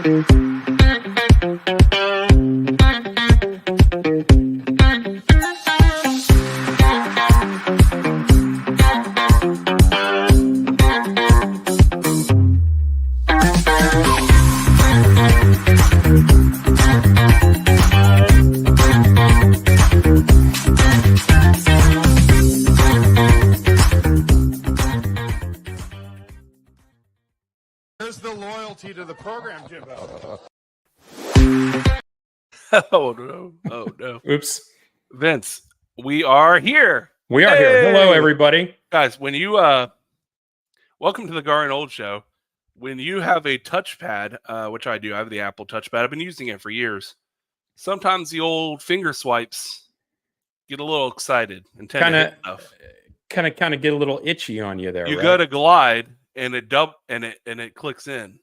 There's the loyalty to the program, Jimbo. Oh no! Oh no! Oops. Vince, we are here. We are here. Hello, everybody. Guys, when you welcome to the Garnet Old Show. When you have a touchpad, which I do, I have the Apple touchpad. I've been using it for years. Sometimes the old finger swipes get a little excited and tend to hit stuff. Kind of get a little itchy on you there. You right? go to glide and it clicks in.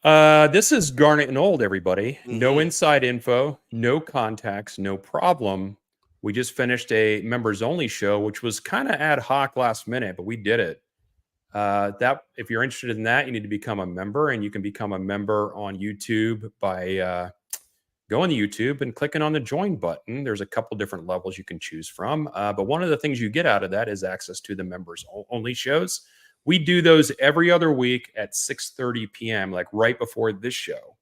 This is Garnet and Old, everybody. Mm-hmm. No inside info, no contacts, no problem. We just finished a members only show, which was kind of ad hoc last minute, but we did it. That if you're interested in that, you need to become a member, and you can become a member on YouTube by going to YouTube and clicking on the join button. There's a couple different levels you can choose from. But one of the things you get out of that is access to the members only shows. We do those every other week at 6:30 p.m., like right before this show.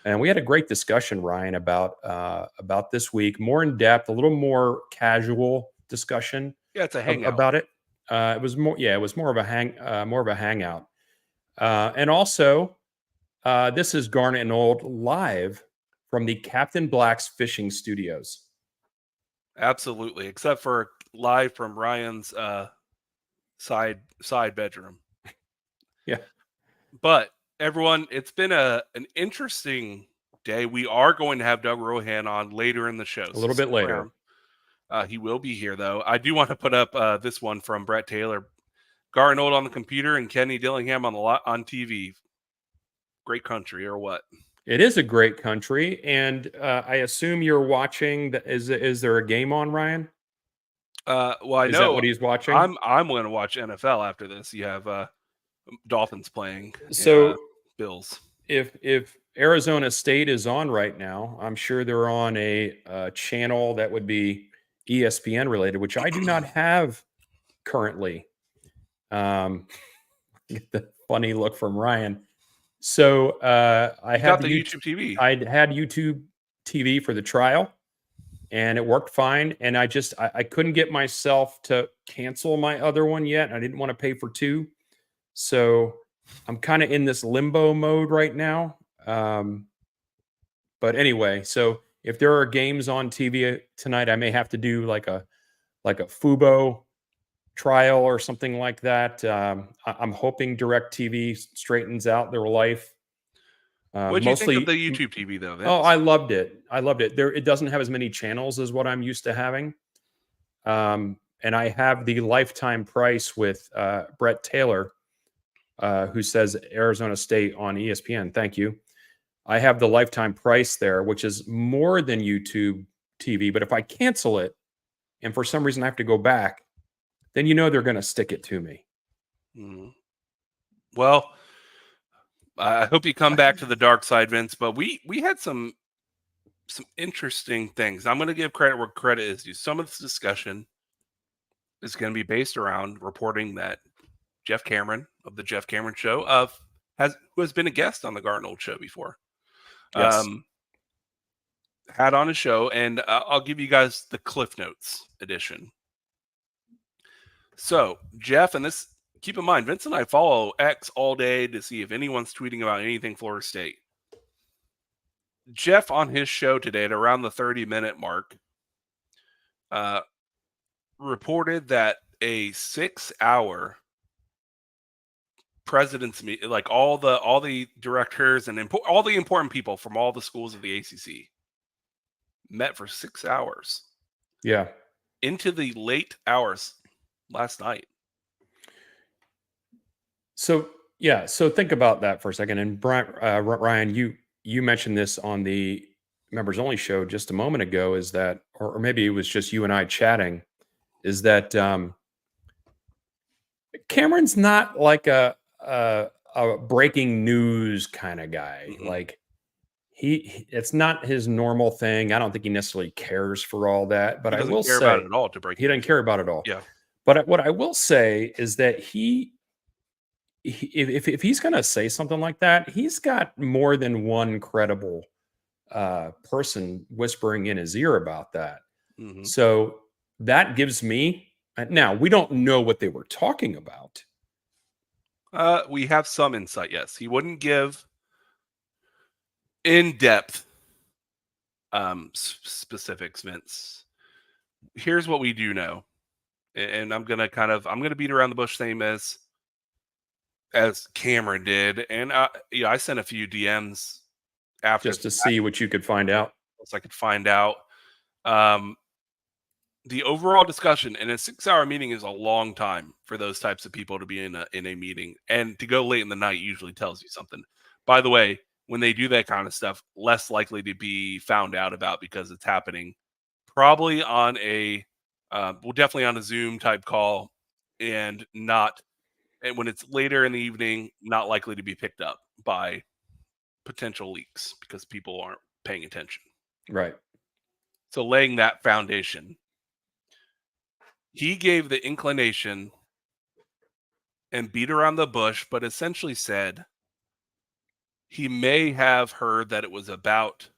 And we had a great discussion, Ryan, about this week, more in depth, a little more casual discussion. Yeah, it's a hangout about it. It was more of a hangout. And also, this is Garnet and Old live from the Captain Black's Fishing Studios. Absolutely, except for live from Ryan's side bedroom. Yeah. But everyone, it's been an interesting day. We are going to have Doug Rohan on later in the show. A little bit later. He will be here, though. I do want to put up this one from Brett Taylor. Garnet Old on the computer and Kenny Dillingham on TV. Great country, or what? It is a great country, and I assume you're watching. Is there a game on, Ryan? Well, I know. Is that what he's watching? I'm going to watch NFL after this. You have Dolphins playing. So Bills. If Arizona State is on right now, I'm sure they're on a channel that would be ESPN related, which I do not have currently. Get the funny look from Ryan. So I had the YouTube TV. I had YouTube TV for the trial, and it worked fine. And I couldn't get myself to cancel my other one yet. I didn't want to pay for two, so I'm kind of in this limbo mode right now. But anyway, so if there are games on TV tonight, I may have to do like a Fubo trial or something like that. I'm hoping DirecTV straightens out their life. What do you think of the YouTube TV, though? Oh, I loved it. It doesn't have as many channels as what I'm used to having. And I have the lifetime price with Brett Taylor, who says Arizona State on ESPN. Thank you. I have the lifetime price there, which is more than YouTube TV. But if I cancel it, and for some reason I have to go back, then they're going to stick it to me. Mm. Well, I hope you come back to the dark side, Vince. But we had some interesting things. I'm going to give credit where credit is due. Some of this discussion is going to be based around reporting that Jeff Cameron of the Jeff Cameron Show who has been a guest on the Garnet Old Show before. Yes. Had on a show, and I'll give you guys the Cliff Notes edition. So, Jeff, and this, keep in mind, Vince and I follow X all day to see if anyone's tweeting about anything Florida State. Jeff, on his show today at around the 30-minute mark, reported that a 6-hour president's meet, like all the directors and all the important people from all the schools of the ACC met for 6 hours. Yeah. Into the late hours last night. So think about that for a second. And Ryan, you mentioned this on the members only show just a moment ago, is that, or maybe it was just you and I chatting, is that Cameron's not like a a breaking news kind of guy. Mhm. Like it's not his normal thing. I don't think he necessarily cares for all that, but He I will doesn't care about say it at all to break he doesn't news. care about it all. Yeah. But what I will say is that if he's going to say something like that, he's got more than one credible person whispering in his ear about that. Mhm. So that gives me now we don't know what they were talking about. We have some insight, yes. He wouldn't give in-depth specifics, Vince. Here's what we do know. And I'm gonna beat around the bush same as Cameron did. And I sent a few DMs after Just to see what you could find out. so I could find out. The overall discussion in a 6-hour meeting is a long time for those types of people to be in a meeting, and to go late in the night usually tells you something. By the way, when they do that kind of stuff, less likely to be found out about because it's happening probably on definitely on a Zoom type call, and when it's later in the evening, not likely to be picked up by potential leaks because people aren't paying attention. Right. So laying that foundation, he gave the inclination and beat around the bush, but essentially said he may have heard that it was about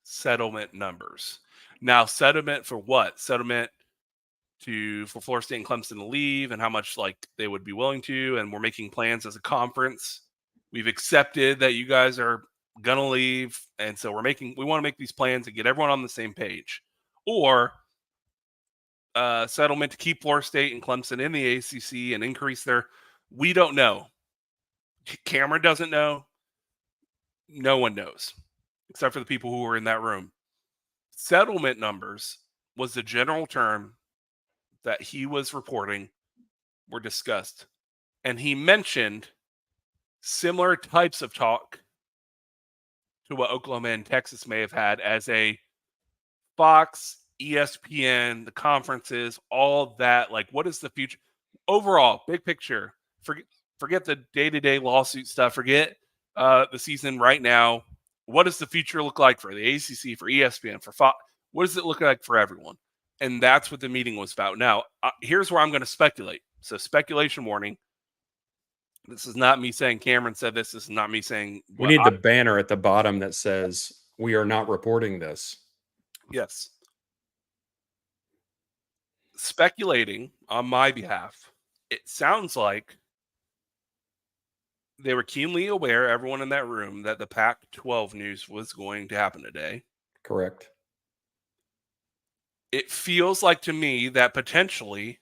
settlement numbers. Now, settlement for what? Settlement for Florida State and Clemson to leave, and how much like they would be willing to, and we're making plans as a conference. We've accepted that you guys are gonna leave, and so we want to make these plans and get everyone on the same page. Or settlement to keep Florida State and Clemson in the ACC and increase we don't know. Cameron doesn't know. No one knows, except for the people who were in that room. Settlement numbers was the general term that he was reporting were discussed. And he mentioned similar types of talk to what Oklahoma and Texas may have had as a Fox, ESPN, the conferences, all that. Like, what is the future? Overall, big picture. Forget the day-to-day lawsuit stuff. Forget the season right now. What does the future look like for the ACC, for ESPN, for Fox? What does it look like for everyone? And that's what the meeting was about. Now, here's where I'm going to speculate. So, speculation warning. This is not me saying Cameron said this. This is not me saying. We need the banner at the bottom that says, "We are not reporting this." Yes. Speculating on my behalf, it sounds like they were keenly aware, everyone in that room, that the Pac-12 news was going to happen today. Correct. It feels like to me that potentially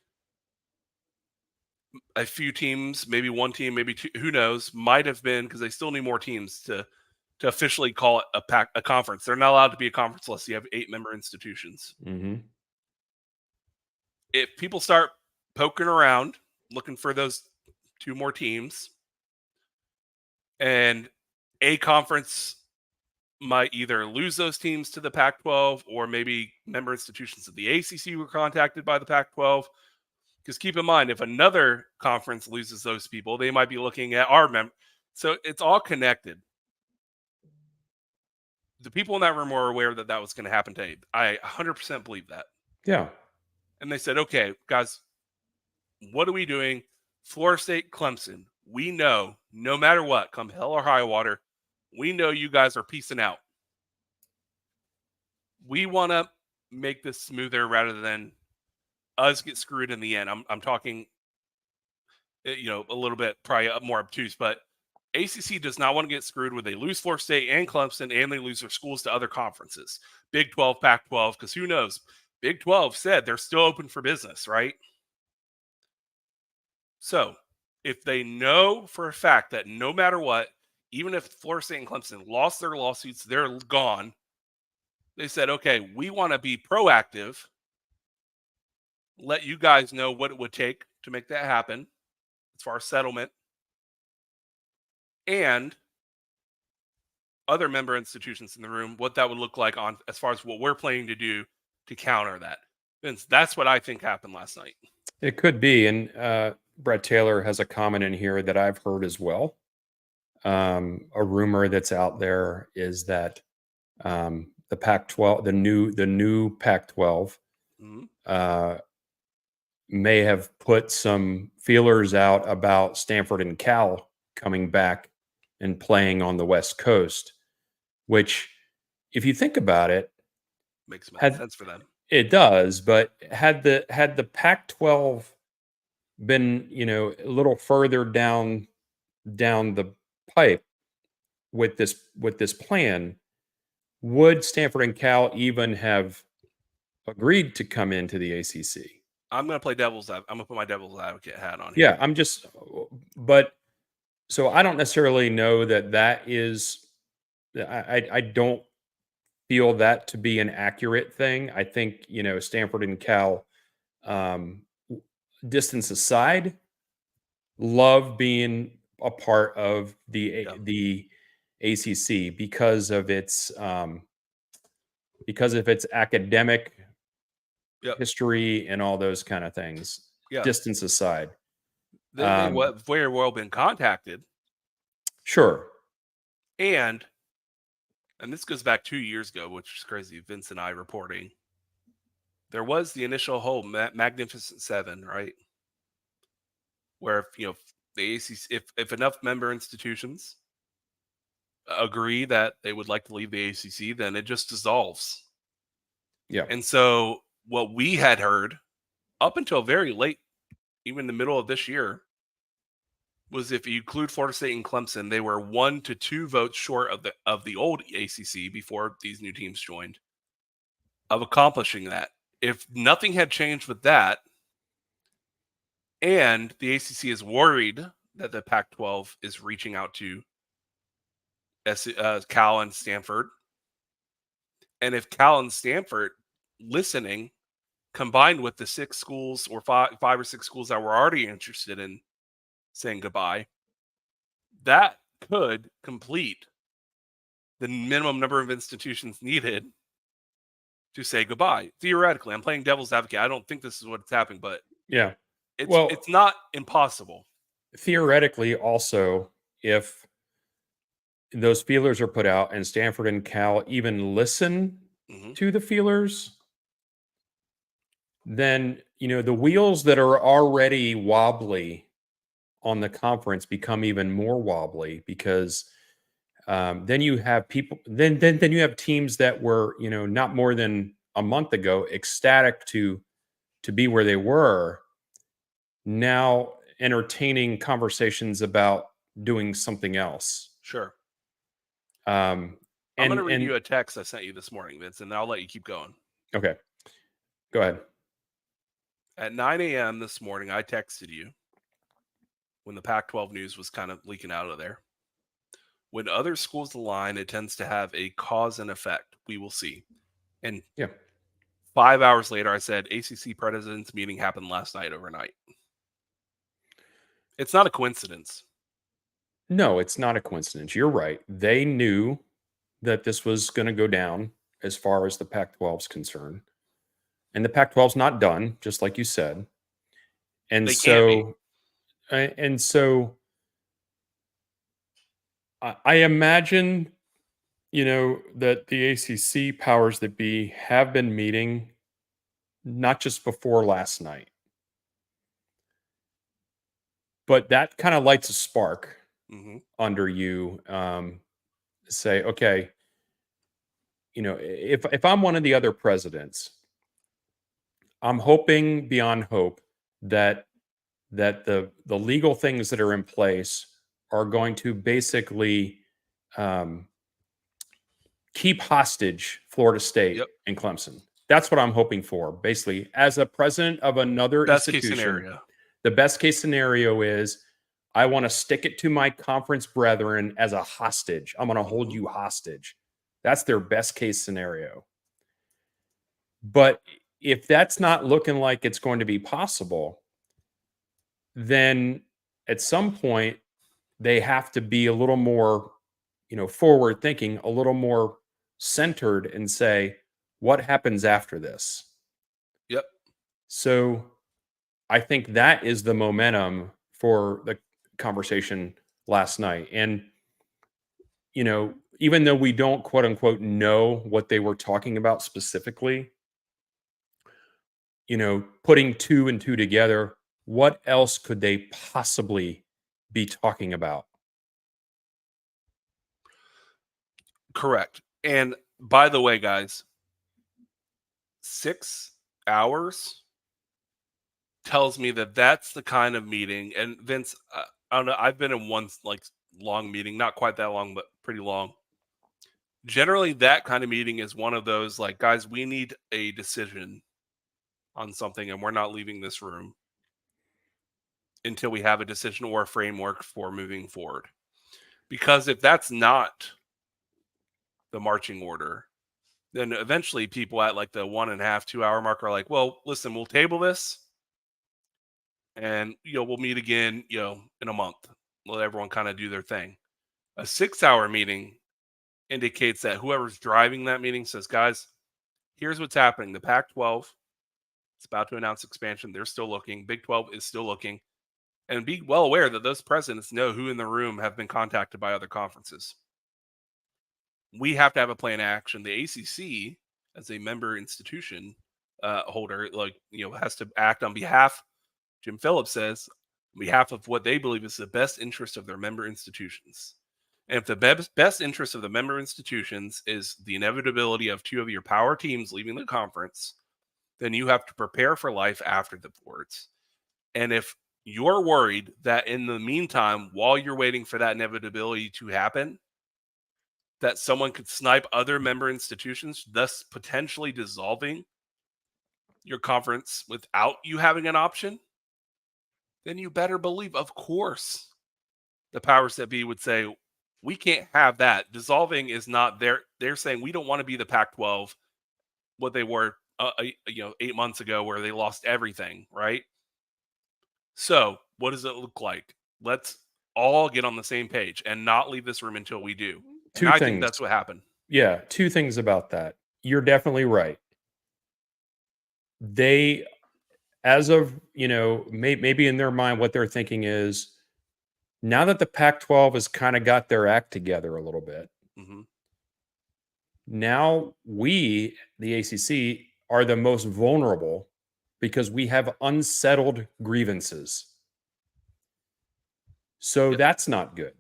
a few teams, maybe one team, maybe two, who knows, might have been, because they still need more teams to officially call it a conference. They're not allowed to be a conference unless you have 8-member institutions. Mm-hmm. If people start poking around looking for those 2 more teams, and a conference might either lose those teams to the Pac-12, or maybe member institutions of the ACC were contacted by the Pac-12. Because keep in mind, if another conference loses those people, they might be looking at our member. So it's all connected. The people in that room were aware that that was going to happen today. I 100% believe that. Yeah. And they said, okay, guys, what are we doing? Florida State, Clemson. We know, no matter what, come hell or high water, we know you guys are peacing out. We want to make this smoother rather than us get screwed in the end. I'm talking, a little bit probably more obtuse, but ACC does not want to get screwed when they lose Florida State and Clemson, and they lose their schools to other conferences. Big 12, Pac-12, because who knows? Big 12 said they're still open for business, right? So if they know for a fact that no matter what, even if Florida State and Clemson lost their lawsuits, they're gone. They said, okay, we want to be proactive, let you guys know what it would take to make that happen as far as settlement, and other member institutions in the room, what that would look like on as far as what we're planning to do to counter that. Vince, that's what I think happened last night. It could be. And Brett Taylor has a comment in here that I've heard as well. A rumor that's out there is that the Pac-12, the new Pac-12, Mhm. may have put some feelers out about Stanford and Cal coming back and playing on the West Coast, which, if you think about it, Makes had sense for them. it does, but had the Pac-12 been, a little further down the pipe with this plan, would Stanford and Cal even have agreed to come into the ACC? I'm gonna put my devil's advocate hat on Yeah, here. but so I don't necessarily know that is. I don't feel that to be an accurate thing. I think Stanford and Cal, um, distance aside, love being a part of Yeah. the ACC because of its academic Yep. history and all those kind of things. Yeah. Distance aside, They may very well been contacted, sure, and this goes back 2 years ago, which is crazy. Vince and I reporting. There was the initial whole Magnificent Seven, right? Where if the ACC, if enough member institutions agree that they would like to leave the ACC, then it just dissolves. yeah, And so what we had heard up until very late, even the middle of this year, was if you include Florida State and Clemson, they were 1 to 2 votes short of the old ACC before these new teams joined, of accomplishing that. If nothing had changed with that, and the ACC is worried that the Pac-12 is reaching out to Cal and Stanford, and if Cal and Stanford listening, combined with the 6 schools or five or 6 schools that were already interested in saying goodbye, that could complete the minimum number of institutions needed to say goodbye. Theoretically, I'm playing devil's advocate. I don't think this is what's happening, but yeah. it's Well, it's not impossible. theoretically, also, if those feelers are put out and Stanford and Cal even listen Hmm. to the feelers, then the wheels that are already wobbly on the conference become even more wobbly because then you have people then you have teams that were not more than a month ago ecstatic to be where they were, now entertaining conversations about doing something else. Sure. um I'm going to read and you a text I sent you this morning, Vince, and I'll let you keep going. okay, go ahead. At 9 a.m. this morning, I texted you when the Pac-12 news was kind of leaking out of there. When other schools align, it tends to have a cause and effect. We will see. And Yeah. 5 hours later, I said ACC president's meeting happened last night overnight. It's not a coincidence. No, it's not a coincidence. You're right. They knew that this was going to go down as far as the Pac-12 is concerned. And the Pac-12 is not done, just like you said. And They can't be. so I imagine, that the ACC powers that be have been meeting not just before last night, but that kind of lights a spark Hmm. under you. Say, okay, if I'm one of the other presidents, I'm hoping beyond hope that the legal things that are in place are going to basically um, keep hostage Florida State Yep. and Clemson. That's what I'm hoping for. Basically, as a president of another Best case institution, scenario. the best case scenario is I want to stick it to my conference brethren as a hostage. I'm going to hold you hostage. That's their best case scenario. But if that's not looking like it's going to be possible, then at some point they have to be a little more, forward thinking, a little more centered and say, what happens after this? Yep. So I think that is the momentum for the conversation last night. And even though we don't quote unquote know what they were talking about specifically, putting 2 and 2 together, what else could they possibly be talking about? Correct. And by the way, guys, 6 hours tells me that that's the kind of meeting. And Vince, I don't know. I've been in one like long meeting, not quite that long, but pretty long. Generally, that kind of meeting is one of those like, guys, we need a decision on something, and we're not leaving this room until we have a decision or a framework for moving forward. Because if that's not the marching order, then eventually people at like the 1.5, 2 hour mark are like, well, listen, we'll table this and, we'll meet again, in a month. Let everyone kind of do their thing. A 6 hour meeting indicates that whoever's driving that meeting says, guys, here's what's happening. The Pac 12 is about to announce expansion. They're still looking. Big 12 is still looking. And be well aware that those presidents know who in the room have been contacted by other conferences. We have to have a plan of action. The ACC, as a member institution holder, has to act on behalf, Jim Phillips says, on behalf of what they believe is the best interest of their member institutions. And if the best interest of the member institutions is the inevitability of 2 of your power teams leaving the conference, then you have to prepare for life after the boards. And if you're worried that in the meantime, while you're waiting for that inevitability to happen, that someone could snipe other member institutions, thus potentially dissolving your conference without you having an option, then you better believe, of course, the powers that be would say, we can't have that. Dissolving is not there. They're saying we don't want to be the Pac-12, what they were, 8 months ago, where they lost everything, right? So what does it look like? Let's all get on the same page and not leave this room until we do. And I think that's what happened. Yeah, 2 things about that. You're definitely right. They, as of, maybe in their mind, what they're thinking is, now that the Pac-12 has kind of got their act together a little bit, now we, the ACC, are the most vulnerable because we have unsettled grievances. So that's not good.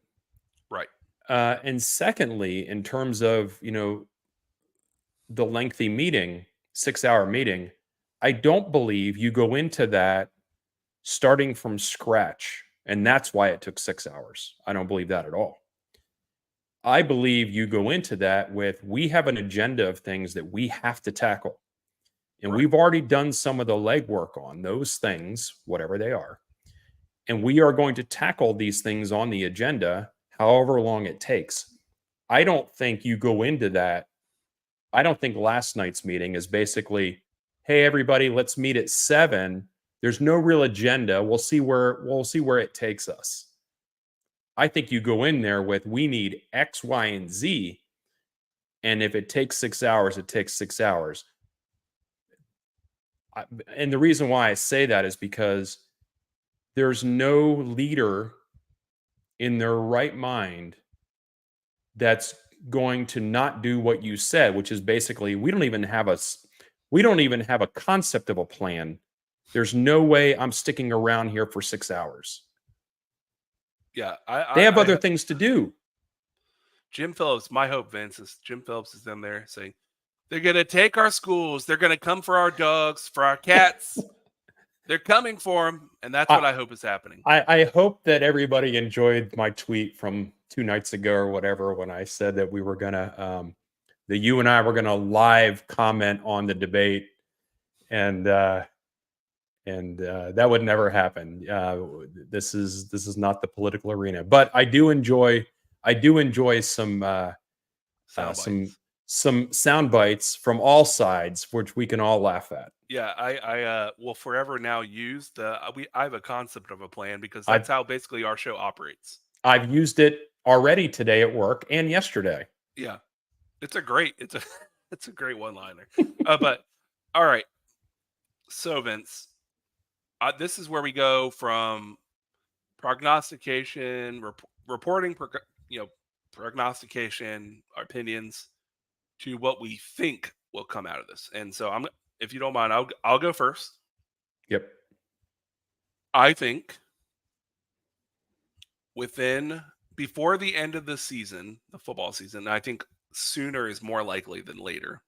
Right. And secondly, in terms of, the lengthy meeting, 6-hour meeting, I don't believe you go into that starting from scratch. And that's why it took 6 hours. I don't believe that at all. I believe you go into that with, we have an agenda of things that we have to tackle. And we've already done some of the legwork on those things, whatever they are. And we are going to tackle these things on the agenda, however long it takes. I don't think you go into that. I don't think last night's meeting is basically, hey, everybody, let's meet at 7. There's no real agenda. We'll see where it takes us. I think you go in there with, we need X, Y, and Z. And if it takes 6 hours, it takes 6 hours. And the reason why I say that is because there's no leader in their right mind that's going to not do what you said, which is basically, we don't even have a concept of a plan. There's no way I'm sticking around here for 6 hours. Yeah, they have other things to do. Jim Phillips, my hope, Vince, is Jim Phillips is in there saying, they're going to take our schools. They're going to come for our dogs, for our cats. They're coming for them. And that's what I hope is happening. I hope that everybody enjoyed my tweet from 2 nights ago or whatever, when I said that we were going to, that you and I were going to live comment on the debate. And that would never happen. This is not the political arena, but I do enjoy some sound bites from all sides, which we can all laugh at. Yeah, I will forever now use I have a concept of a plan, because that's how basically our show operates. I've used it already today at work and yesterday. Yeah, it's a great one-liner. But all right, so Vince, this is where we go from prognostication, reporting, prognostication, our opinions to what we think will come out of this. And so if you don't mind, I'll go first. Yep. I think before the end of the season, the football season, I think sooner is more likely than later.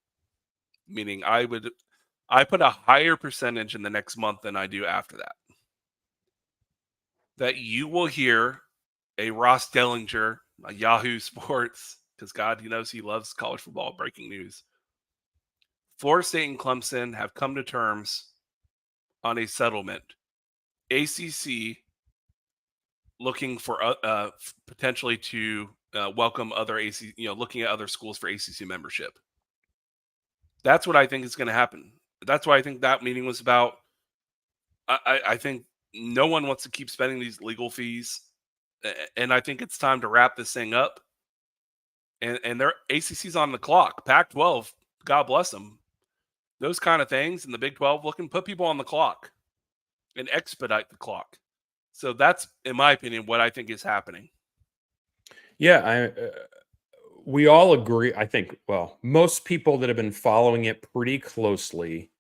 Meaning I put a higher percentage in the next month than I do after that. That you will hear a Ross Dellinger, a Yahoo Sports, because God, he knows he loves college football breaking news. Florida State and Clemson have come to terms on a settlement. ACC looking for potentially to welcome other ACC, looking at other schools for ACC membership. That's what I think is going to happen. That's why I think that meeting was about. I think no one wants to keep spending these legal fees, and I think it's time to wrap this thing up. And their ACC's on the clock. Pac-12, God bless them. Those kind of things, and the Big 12 put people on the clock and expedite the clock. So that's, in my opinion, what I think is happening. Yeah, we all agree. I think, well, most people that have been following it pretty closely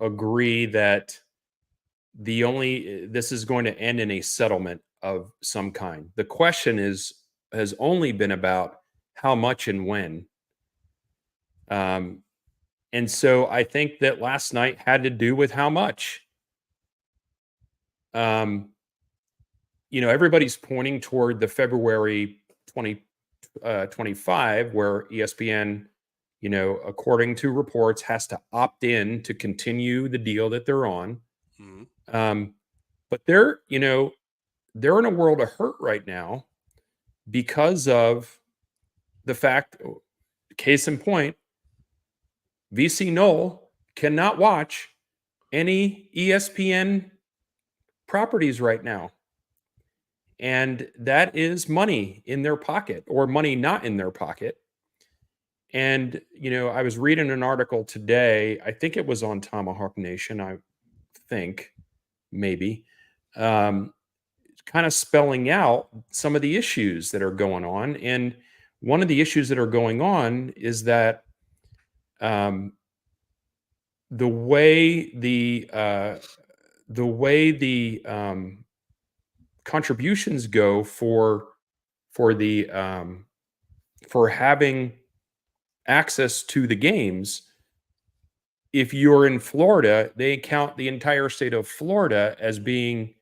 agree that this is going to end in a settlement of some kind. The question has only been about how much and when. And so I think that last night had to do with how much. Everybody's pointing toward the February 2025, where ESPN, according to reports, has to opt in to continue the deal that they're on. Mm-hmm. But they're in a world of hurt right now because of the fact, case in point, VC Knoll cannot watch any ESPN properties right now. And that is money in their pocket, or money not in their pocket. And, I was reading an article today, I think it was on Tomahawk Nation, I think, maybe, kind of spelling out some of the issues that are going on. And one of the issues that are going on is that the way the contributions go for having access to the games, if you're in Florida, they count the entire state of Florida as being,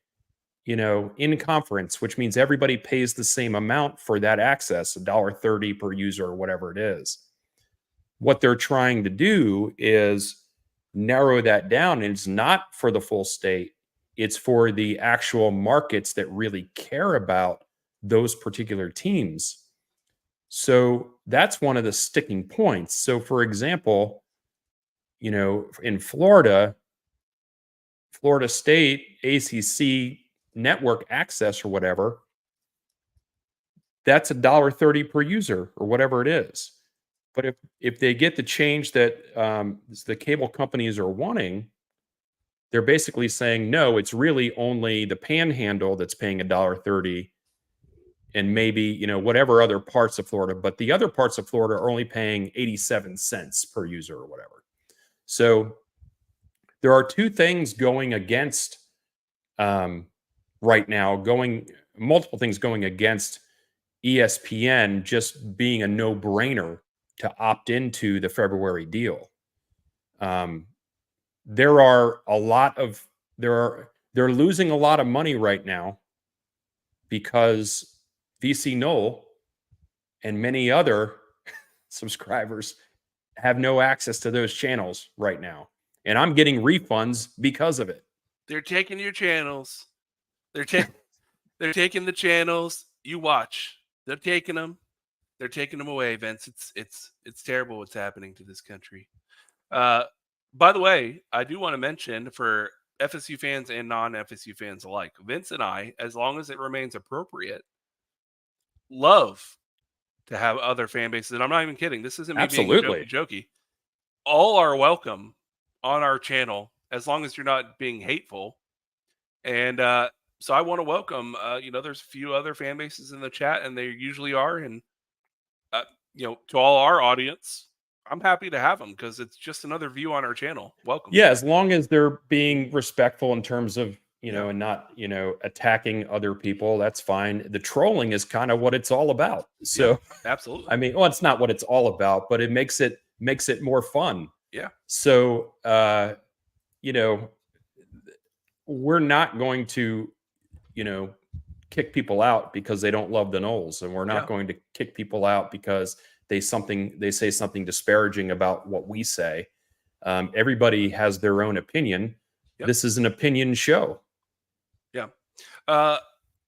in conference, which means everybody pays the same amount for that access, $1.30 per user or whatever it is. What they're trying to do is narrow that down, and it's not for the full state. It's for the actual markets that really care about those particular teams. So that's one of the sticking points. So, for example, in Florida State, ACC network access or whatever, that's $1.30 per user or whatever it is. But if they get the change that the cable companies are wanting, they're basically saying, no, it's really only the panhandle that's paying $1.30, and maybe, whatever other parts of Florida, but the other parts of Florida are only paying 87 cents per user or whatever. So there are two things going against right now, multiple things going against ESPN just being a no-brainer to opt into the February deal. They're losing a lot of money right now because VC Knoll and many other subscribers have no access to those channels right now. And I'm getting refunds because of it. They're taking your channels. They're taking the channels you watch. They're taking them. They're taking them away, Vince. It's terrible what's happening to this country. By the way, I do want to mention for FSU fans and non-FSU fans alike, Vince and I, as long as it remains appropriate, love to have other fan bases. And I'm not even kidding. This isn't me being jokey. All are welcome on our channel as long as you're not being hateful. And so I want to welcome, there's a few other fan bases in the chat, and they usually are. And To all our audience, I'm happy to have them because it's just another view on our channel. Welcome. Yeah, as long as they're being respectful in terms of, Yeah. and not, attacking other people, that's fine. The trolling is kind of what it's all about. So, Absolutely. I mean, well, it's not what it's all about, but it makes it more fun. Yeah. So, we're not going to, kick people out because they don't love the Noles, and we're not going to kick people out because they say something disparaging about what we say. Everybody has their own opinion. Yep. This is an opinion show. Yeah.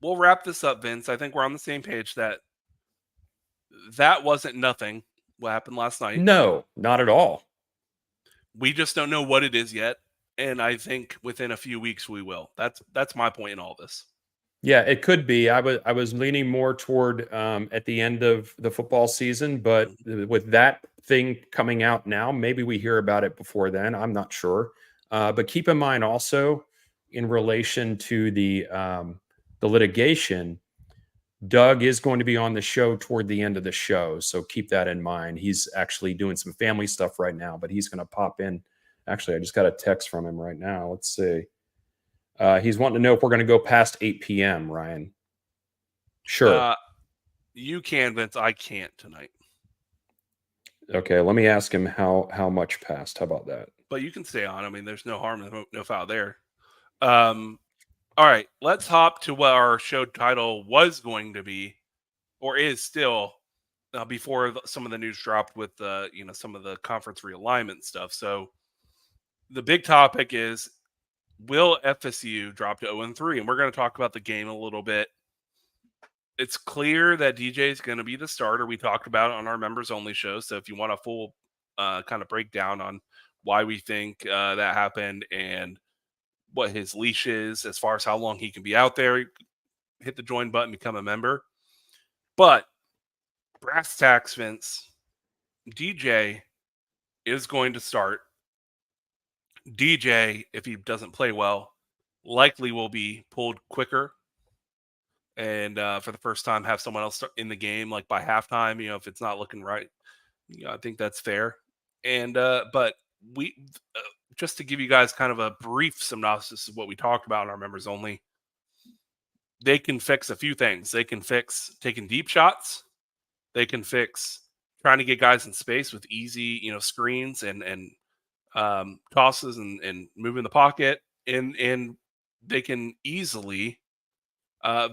We'll wrap this up, Vince. I think we're on the same page that wasn't nothing. What happened last night? No, not at all. We just don't know what it is yet, and I think within a few weeks we will. That's my point in all this. Yeah, it could be. I was leaning more toward at the end of the football season, but with that thing coming out now, maybe we hear about it before then. I'm not sure. But keep in mind also, in relation to the litigation, Doug is going to be on the show toward the end of the show, so keep that in mind. He's actually doing some family stuff right now, but he's going to pop in. Actually, I just got a text from him right now. Let's see. He's wanting to know if we're going to go past 8 p.m., Ryan. Sure. You can, Vince. I can't tonight. Okay, let me ask him how much past. How about that? But you can stay on. I mean, there's no harm, no foul there. All right, let's hop to what our show title was going to be, or is still, before some of the news dropped with some of the conference realignment stuff. So the big topic is, will FSU drop to 0-3? And we're going to talk about the game a little bit. It's clear that DJ is going to be the starter. We talked about it on our members only show. So if you want a full kind of breakdown on why we think that happened and what his leash is as far as how long he can be out there, hit the join button, become a member. But brass tacks, Vince, DJ is going to start. DJ, if he doesn't play well, likely will be pulled quicker. And for the first time, have someone else start in the game, like by halftime, if it's not looking right. I think that's fair. And but we just to give you guys kind of a brief synopsis of what we talked about in our members only, they can fix a few things. They can fix taking deep shots. They can fix trying to get guys in space with easy, screens and tosses and moving the pocket. And they can easily,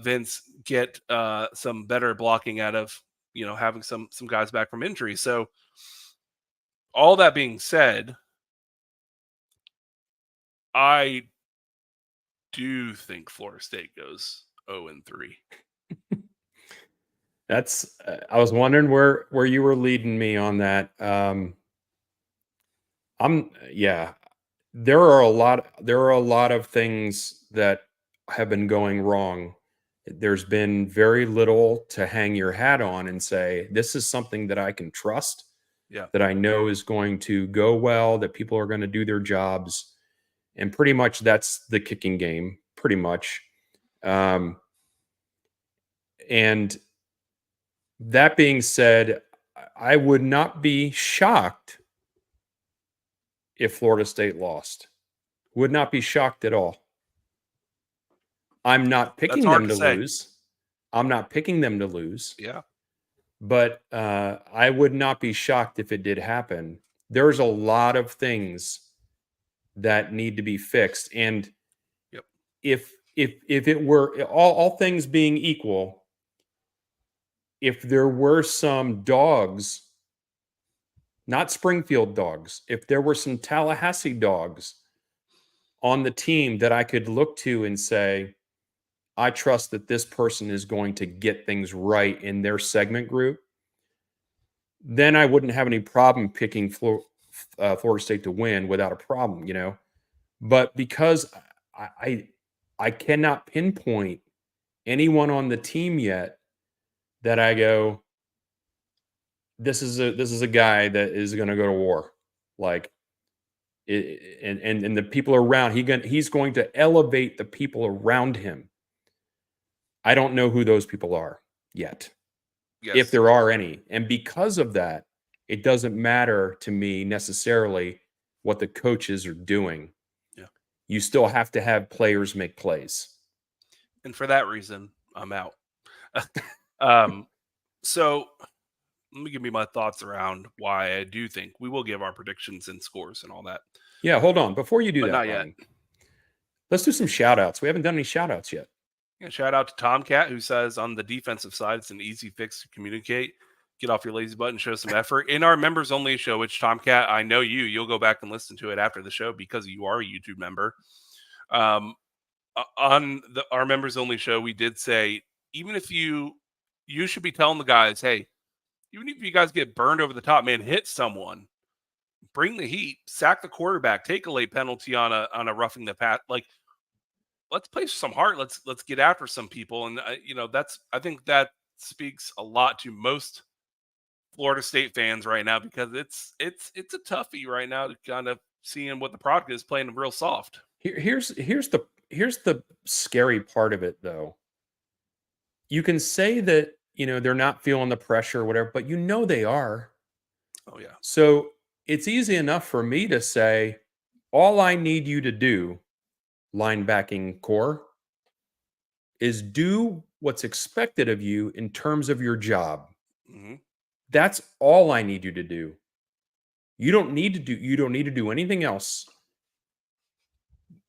Vince, get some better blocking out of, having some guys back from injury. So all that being said, I do think Florida State goes 0-3. That's. I was wondering where you were leading me on that. There are a lot of things that have been going wrong. There's been very little to hang your hat on and say, this is something that I can trust, that I know is going to go well, that people are going to do their jobs. And pretty much that's the kicking game, pretty much. And that being said, I would not be shocked if Florida State lost. Would not be shocked at all. I'm not picking them to lose. I'm not picking them to lose. Yeah. But I would not be shocked if it did happen. There's a lot of things that need to be fixed. And if it were all things being equal, if there were some dogs, not Springfield dogs, if there were some Tallahassee dogs on the team that I could look to and say, I trust that this person is going to get things right in their segment group, then I wouldn't have any problem picking Florida State to win without a problem, But because I cannot pinpoint anyone on the team yet that I go, this is a guy that is going to go to war, like, and the people around, he's going to elevate the people around him. I don't know who those people are yet. if there are any. And because of that, it doesn't matter to me necessarily what the coaches are doing. Yeah. You still have to have players make plays. And for that reason, I'm out. So let me give you my thoughts around why I do think we will give our predictions and scores and all that. Yeah, hold on. Before you do But that, not Ryan, yet. let's do some shout outs. We haven't done any shout outs yet. Yeah, shout out to Tomcat, who says on the defensive side, it's an easy fix to communicate. Get off your lazy butt and show some effort. In our members only show, which Tomcat, I know you'll go back and listen to it after the show because you are a YouTube member. On our members only show, we did say, even if you should be telling the guys, hey, even if you guys get burned over the top, man, hit someone, bring the heat, sack the quarterback, take a late penalty on a roughing the pass. Like, let's play some heart. Let's get after some people. And I think that speaks a lot to most Florida State fans right now, because it's a toughie right now to kind of seeing what the product is playing real soft. Here's the scary part of it, though. You can say that they're not feeling the pressure or whatever, but they are. Oh yeah. So it's easy enough for me to say, all I need you to do, linebacking core, is do what's expected of you in terms of your job. Mm-hmm. That's all I need you to do. You don't need to do anything else.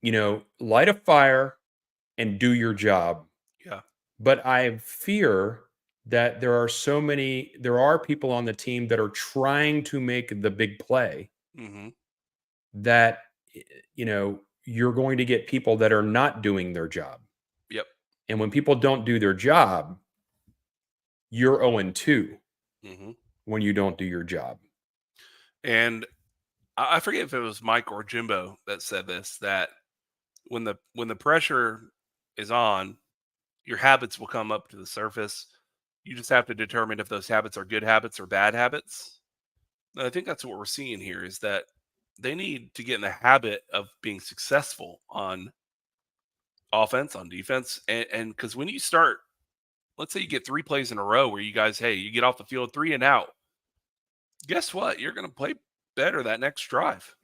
Light a fire and do your job. Yeah. But I fear that there are people on the team that are trying to make the big play. Mm-hmm. That you're going to get people that are not doing their job. Yep. And when people don't do their job, you're 0-2 when you don't do your job. And I forget if it was Mike or Jimbo that said this, that when the pressure is on, your habits will come up to the surface. You just have to determine if those habits are good habits or bad habits. And I think that's what we're seeing here, is that they need to get in the habit of being successful on offense, on defense. And because when you start, let's say you get 3 plays in a row where you guys, hey, you get off the field 3 and out, guess what? You're going to play better that next drive.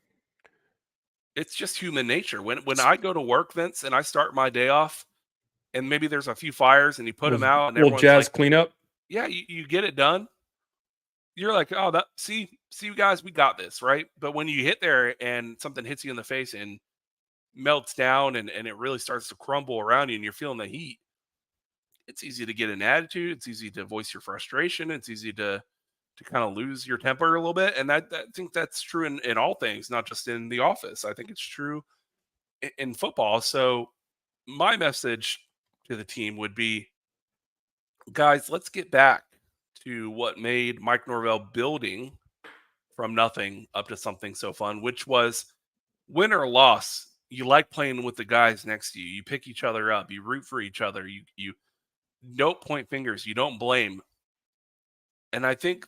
It's just human nature. When I go to work, Vince, and I start my day off, and maybe there's a few fires and you put them out, and everyone's jazz like, cleanup. Yeah, you get it done. You're like, oh, see you guys, we got this, right? But when you hit there and something hits you in the face and melts down and it really starts to crumble around you and you're feeling the heat, it's easy to get an attitude. It's easy to voice your frustration. It's easy to kind of lose your temper a little bit. And I think that's true in all things, not just in the office. I think it's true in football. So my message to the team would be, guys, let's get back to what made Mike Norvell building from nothing up to something so fun, which was win or loss. You like playing with the guys next to you. You pick each other up. You root for each other. You don't point fingers. You don't blame. And I think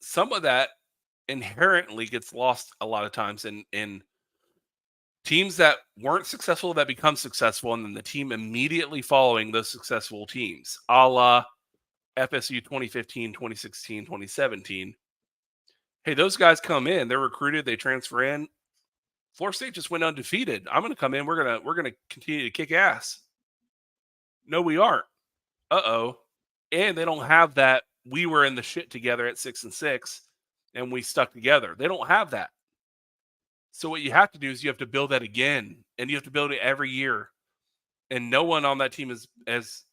some of that inherently gets lost a lot of times in teams that weren't successful that become successful, and then the team immediately following those successful teams, a la FSU 2015, 2016, 2017. Hey, those guys come in, they're recruited, they transfer in. Florida State just went undefeated. I'm going to come in, we're going to continue to kick ass. No, we aren't. Uh-oh. And they don't have that, we were in the shit together at 6-6 and we stuck together. They don't have that. So what you have to do is you have to build that again, and you have to build it every year. And no one on that team has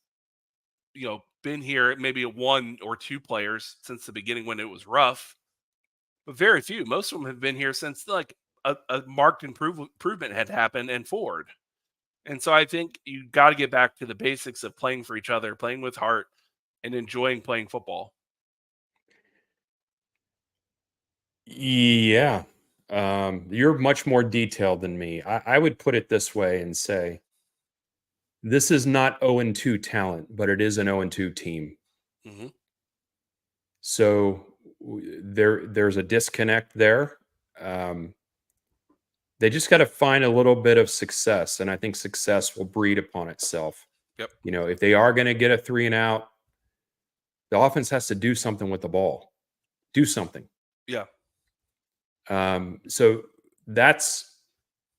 been here, maybe 1 or 2 players since the beginning when it was rough, but very few. Most of them have been here since like a marked improvement had happened and forward. And so I think you got to get back to the basics of playing for each other, playing with heart, and enjoying playing football. Yeah. You're much more detailed than me. I would put it this way and say, this is not 0-2 talent, but it is an 0-2 team. Mm-hmm. So there's a disconnect there. They just got to find a little bit of success, and I think success will breed upon itself. Yep. If they are going to get a 3 and out, The offense has to do something with the ball. Do something. Yeah. So that's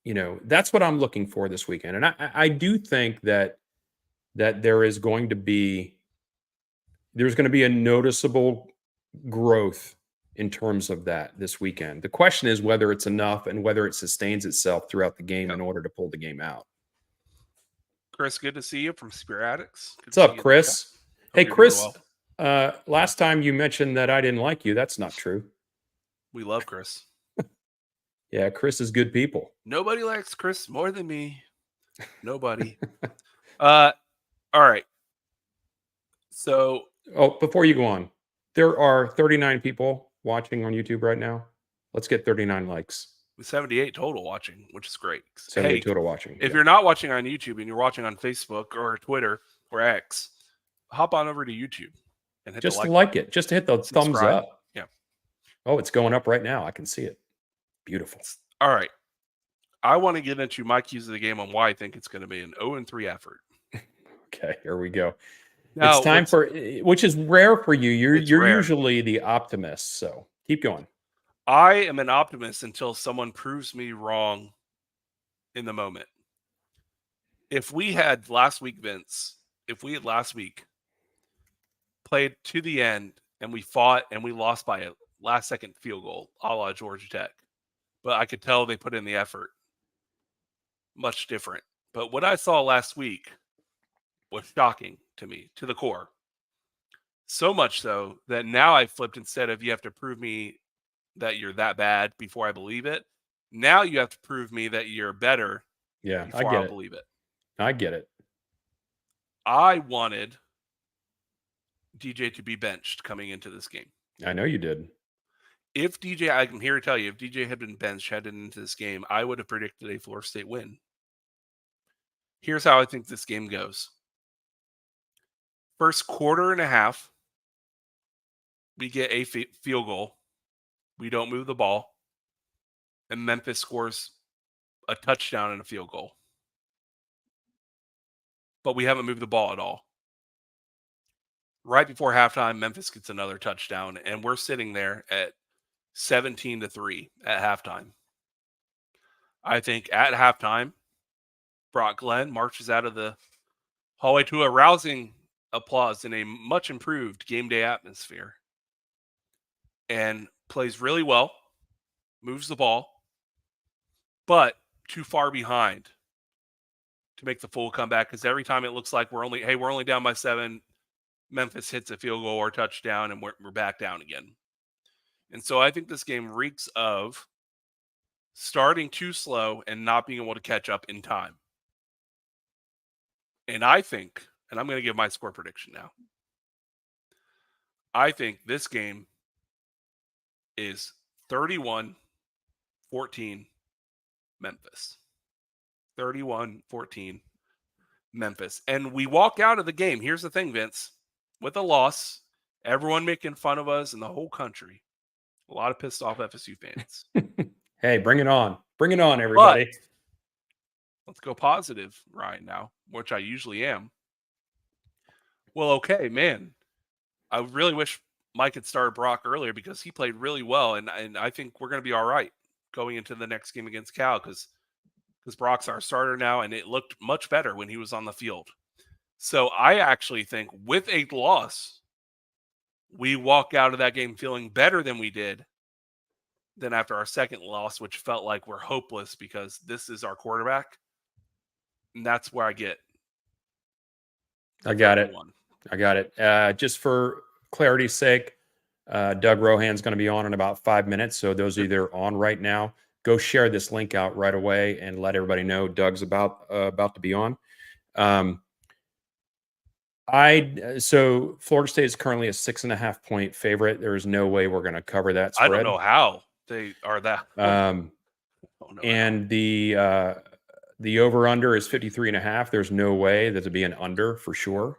what I'm looking for this weekend. And I do think that there's going to be a noticeable growth in terms of that this weekend. The question is whether it's enough and whether it sustains itself throughout the game in order to pull the game out. Chris, good to see you from Spear Addicts. What's up, Chris? Hey, you're doing Chris. Last time you mentioned that I didn't like you. That's not true. We love Chris. Yeah, Chris is good people. Nobody likes Chris more than me. Nobody. All right. So, before you go on, there are 39 people watching on YouTube right now. Let's get 39 likes. 78 total watching, which is great. 78 total watching. If you're not watching on YouTube and you're watching on Facebook or Twitter or X, hop on over to YouTube and hit just the like it. Just to hit the thumbs up. Yeah. Oh, it's going up right now. I can see it. Beautiful. All right. I want to get into my keys of the game on why I think it's going to be an 0-3 effort. Okay, here we go. Now, it's time for, which is rare for you. You're rare. Usually the optimist. So keep going. I am an optimist until someone proves me wrong in the moment. If we had last week, Vince, played to the end and we fought and we lost by a last second field goal, a la Georgia Tech, but I could tell they put in the effort. Much different. But what I saw last week was shocking to me, to the core. So much so that now I flipped, instead of you have to prove me that you're that bad before I believe it. Now you have to prove me that you're better. Yeah, before I'll believe it. I get it. I wanted DJ to be benched coming into this game. I know you did. If DJ, I'm here to tell you, if DJ had been benched headed into this game, I would have predicted a Florida State win. Here's how I think this game goes. First quarter and a half, we get a field goal. We don't move the ball. And Memphis scores a touchdown and a field goal. But we haven't moved the ball at all. Right before halftime, Memphis gets another touchdown, and we're sitting there at 17-3 at halftime. I think at halftime, Brock Glenn marches out of the hallway to a rousing applause in a much improved game day atmosphere and plays really well, moves the ball, but too far behind to make the full comeback, because every time it looks like we're only down by 7, Memphis hits a field goal or touchdown and we're back down again. And so I think this game reeks of starting too slow and not being able to catch up in time. And I think, and I'm going to give my score prediction now, I think this game is 31-14 Memphis. 31-14 Memphis. And we walk out of the game. Here's the thing, Vince. With a loss, everyone making fun of us in the whole country. A lot of pissed off FSU fans. Hey, bring it on. Bring it on, everybody. But let's go positive right now, which I usually am. Well, okay, man. I really wish Mike had started Brock earlier because he played really well. And I think we're going to be all right going into the next game against Cal because Brock's our starter now, and it looked much better when he was on the field. So I actually think with a loss, we walk out of that game feeling better than we did than after our second loss, which felt like we're hopeless because this is our quarterback. And that's where I get. I got it. Just for clarity's sake, Doug Rohan's going to be on in about 5 minutes. So those of you that are on right now, go share this link out right away and let everybody know Doug's about to be on. So Florida State is currently a 6.5 point favorite. There is no way we're going to cover that spread. I don't know how they are that. And the over under is 53.5. There's no way that to be an under for sure.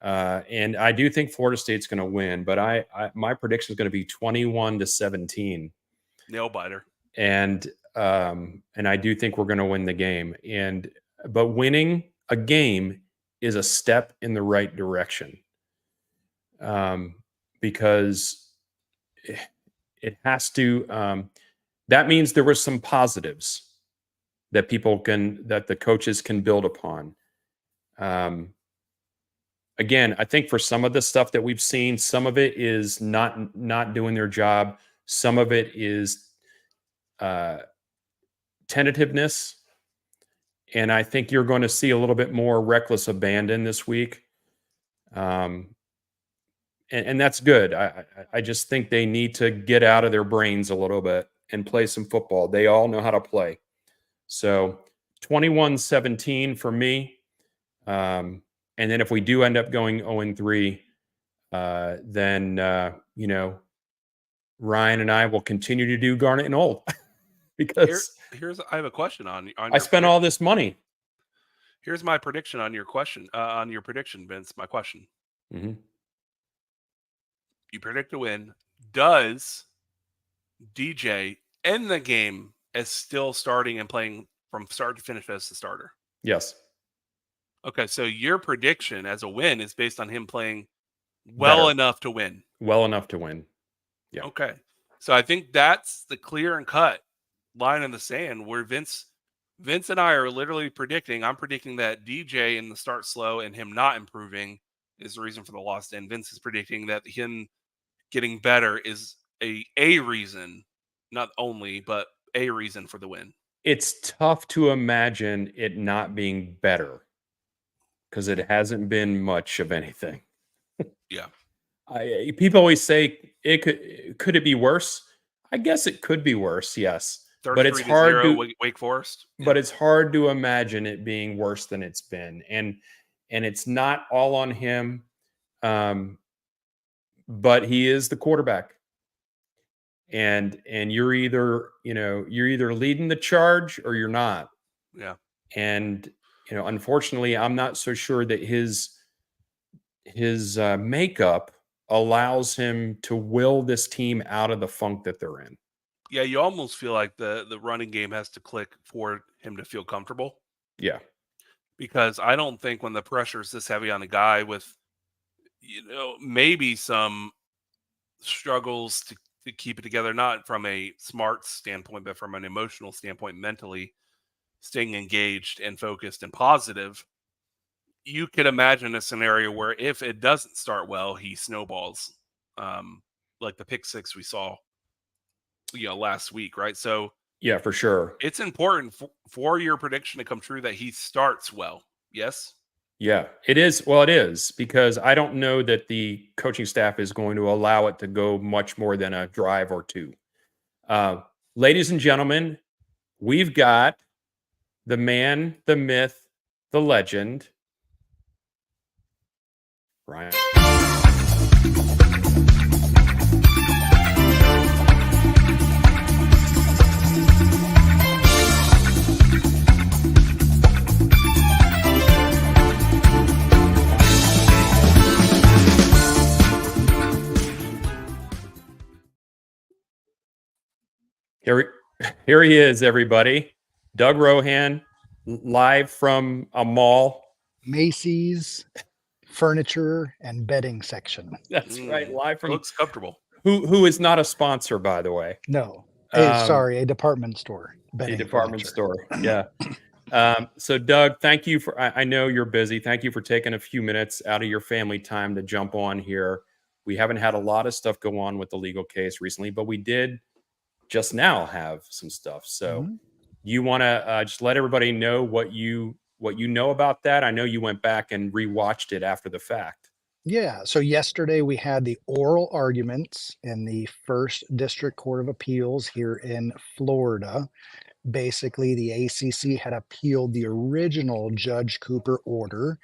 And I do think Florida State's going to win, but my prediction is going to be 21-17. Nail biter. And I do think we're going to win the game. But winning a game is a step in the right direction. because it has to. That means there were some positives that that the coaches can build upon. Again, I think for some of the stuff that we've seen, some of it is not doing their job. Some of it is tentativeness. And I think you're going to see a little bit more reckless abandon this week. And that's good. I just think they need to get out of their brains a little bit and play some football. They all know how to play. So 21-17 for me. And then if we do end up going 0-3, then, Ryan and I will continue to do Garnet and Old because I have a question on I spent all this money. Here's my prediction on your question, on your prediction, Vince. My question. Mm-hmm. You predict a win. Does DJ end the game as still starting and playing from start to finish as the starter? Yes. Okay, so your prediction as a win is based on him playing well enough to win. Well enough to win. Yeah. Okay. So I think that's the clear and cut line in the sand where Vince and I are literally predicting. I'm predicting that DJ in the start slow and him not improving is the reason for the loss. And Vince is predicting that him getting better is a reason, not only, but a reason for the win. It's tough to imagine it not being better because it hasn't been much of anything. Yeah. People always say could it be worse? I guess it could be worse, yes. But it's hard to Wake Forest. But it's hard to imagine it being worse than it's been. And it's not all on him. But he is the quarterback. And you're either leading the charge or you're not. Yeah. And unfortunately, I'm not so sure that his makeup allows him to will this team out of the funk that they're in. Yeah, you almost feel like the running game has to click for him to feel comfortable. Yeah. Because I don't think when the pressure is this heavy on a guy with, maybe some struggles to keep it together, not from a smart standpoint, but from an emotional standpoint, mentally staying engaged and focused and positive, you could imagine a scenario where if it doesn't start well, he snowballs, like the pick six we saw, last week, right? So yeah, for sure, it's important for your prediction to come true that he starts well. Yes. Yeah, it is. Well, it is because I don't know that the coaching staff is going to allow it to go much more than a drive or two. Ladies and gentlemen, we've got the man, the myth, the legend, Ryan. Here he is, everybody. Doug Rohan, live from a mall. Macy's furniture and bedding section. That's right, live from. Looks comfortable. Who is not a sponsor, by the way. No, a department store. A department store. Yeah. So, Doug, thank you for. I know you're busy. Thank you for taking a few minutes out of your family time to jump on here. We haven't had a lot of stuff go on with the legal case recently, but we did just now have some stuff. So you want to just let everybody know what you know about that? I know you went back and rewatched it after the fact. Yeah. So yesterday we had the oral arguments in the First District Court of Appeals here in Florida. Basically, the ACC had appealed the original Judge Cooper order,